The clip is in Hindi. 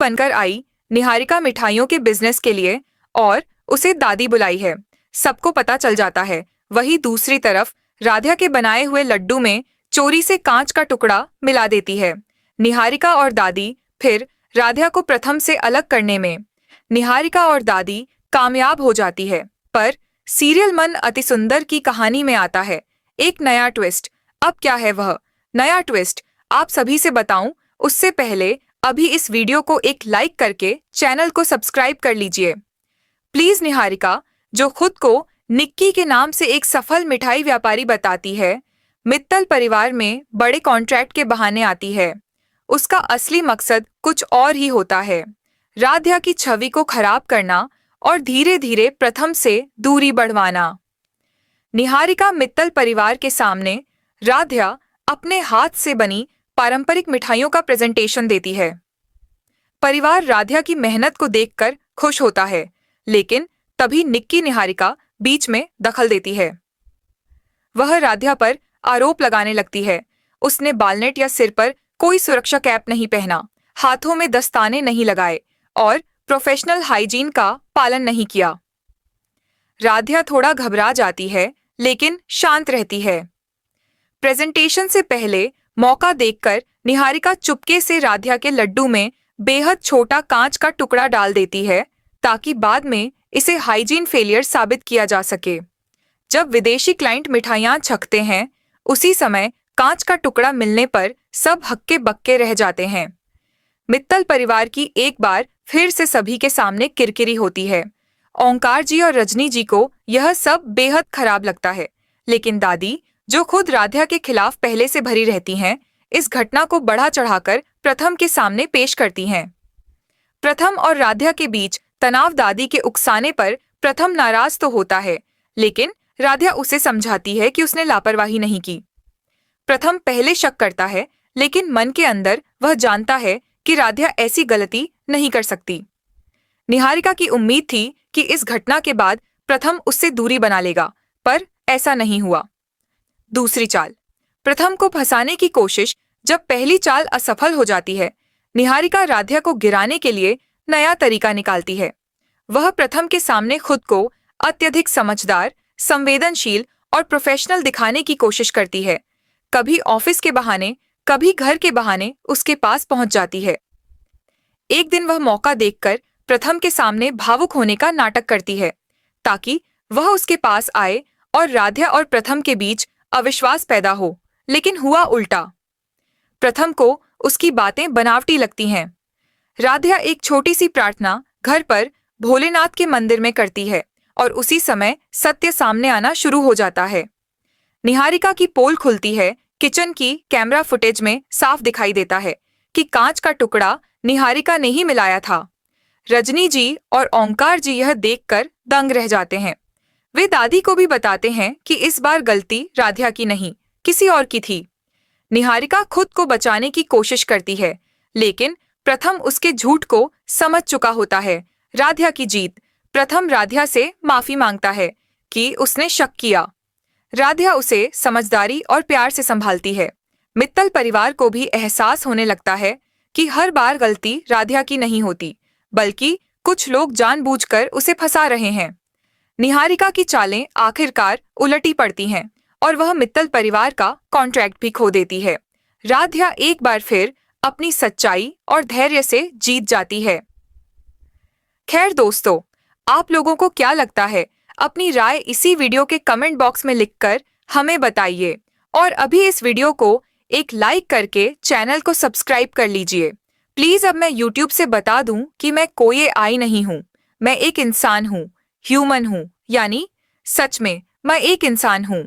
बनकर आई। निहारिका मिठाइयों के बिजनेस के लिए और उसे दादी बुलाई है, सबको पता चल जाता है। वही दूसरी तरफ राधा के बनाए हुए लड्डू में चोरी से कांच का टुकड़ा मिला देती है। निहारिका और दादी फिर राधा को प्रथम से अलग करने में निहारिका और दादी कामयाब हो जाती है। पर सीरियल मन अति सुंदर की कहानी में आता है एक नया ट्विस्ट। अब क्या है वह नया ट्विस्ट, आप सभी से बताऊं उससे पहले अभी इस वीडियो को एक लाइक करके चैनल को सब्सक्राइब कर लीजिए प्लीज। निहारिका, जो खुद को निक्की के नाम से एक सफल मिठाई व्यापारी बताती है, मित्तल परिवार में बड़े कॉन्ट्रैक्ट के बहाने आती है। उसका असली मकसद कुछ और ही होता है, राधा की छवि को खराब करना और धीरे धीरे प्रथम से दूरी बढ़वाना। निहारिका मित्तल परिवार के सामने राधा अपने हाथ से बनी पारंपरिक मिठाइयों का प्रेजेंटेशन देती है। परिवार राधा की मेहनत को देखकर खुश होता है, लेकिन तभी निक्की निहारिका बीच में दखल देती है। वह राधा पर आरोप लगाने लगती है, उसने बालनेट या सिर पर कोई सुरक्षा कैप नहीं पहना, हाथों में दस्ताने नहीं लगाए और प्रोफेशनल हाइजीन का पालन नहीं किया। राधा थोड़ा घबरा जाती है, लेकिन शांत रहती है। प्रेजेंटेशन से पहले मौका देखकर निहारिका चुपके से राधा के लड्डू में बेहद छोटा कांच का टुकड़ा डाल देती है, ताकि बाद में इसे हाइजीन फेलियर साबित किया जा सके। जब विदेशी क्लाइंट मिठाइयां छकते हैं, उसी समय कांच का टुकड़ा मिलने पर सब हक्के बक्के रह जाते हैं। मित्तल परिवार की एक बार फिर से सभी के सामने किरकिरी होती है। ओंकार जी और रजनी जी को यह सब बेहद खराब लगता है, लेकिन दादी, जो खुद राधा के खिलाफ पहले से भरी रहती हैं, इस घटना को बढ़ा चढ़ाकर प्रथम के सामने पेश करती हैं। प्रथम और राधा के बीच तनाव दादी के उकसाने पर प्रथम नाराज तो होता है, लेकिन राधा उसे समझाती है कि उसने लापरवाही नहीं की। प्रथम पहले शक करता है, लेकिन मन के अंदर वह जानता है कि राधा ऐसी गलती नहीं कर सकती। निहारिका की उम्मीद थी कि इस घटना के बाद प्रथम उससे दूरी बना लेगा, पर ऐसा नहीं हुआ। दूसरी चाल, प्रथम को फंसाने की कोशिश। जब पहली चाल असफल हो जाती है, निहारिका राधा को गिराने के लिए नया तरीका निकालती है। वह प्रथम के सामने खुद को अत्यधिक समझदार, संवेदनशील और प्रोफेशनल दिखाने की कोशिश करती है। कभी ऑफिस के बहाने, कभी घर के बहाने उसके पास पहुंच जाती है। एक दिन वह मौका देखकर प्रथम के सामने भावुक होने का नाटक करती है, ताकि वह उसके पास आए और राधा और प्रथम के बीच अविश्वास पैदा हो, लेकिन हुआ उल्टा। प्रथम को उसकी बातें बनावटी लगती हैं। राधा एक छोटी सी प्रार्थना घर पर भोलेनाथ के मंदिर में करती है और उसी समय सत्य सामने आना शुरू हो जाता है। निहारिका की पोल खुलती है। किचन की कैमरा फुटेज में साफ दिखाई देता है कि कांच का टुकड़ा निहारिका ने ही मिलाया था। रजनी जी और ओंकार जी यह देखकर दंग रह जाते हैं। वे दादी को भी बताते हैं कि इस बार गलती राधा की नहीं, किसी और की थी। निहारिका खुद को बचाने की कोशिश करती है, लेकिन प्रथम उसके झूठ को समझ चुका होता है। राधा की जीत। प्रथम राधा से माफी मांगता है कि उसने शक किया। राधा उसे समझदारी और प्यार से संभालती है। मित्तल परिवार को भी एहसास होने लगता है कि हर बार गलती राधा की नहीं होती, बल्कि कुछ लोग जानबूझकर उसे फंसा रहे हैं। निहारिका की चालें आखिरकार उलटी पड़ती हैं और वह मित्तल परिवार का कॉन्ट्रैक्ट भी खो देती है। राधा एक बार फिर अपनी सच्चाई और धैर्य से जीत जाती है। खैर दोस्तों, आप लोगों को क्या लगता है? अपनी राय इसी वीडियो के कमेंट बॉक्स में लिखकर हमें बताइए और अभी इस वीडियो को एक लाइक करके चैनल को सब्सक्राइब कर लीजिए प्लीज। अब मैं यूट्यूब से बता दूं कि मैं कोई AI नहीं हूं, मैं एक इंसान हूं, ह्यूमन हूं, यानी सच में मैं एक इंसान हूं।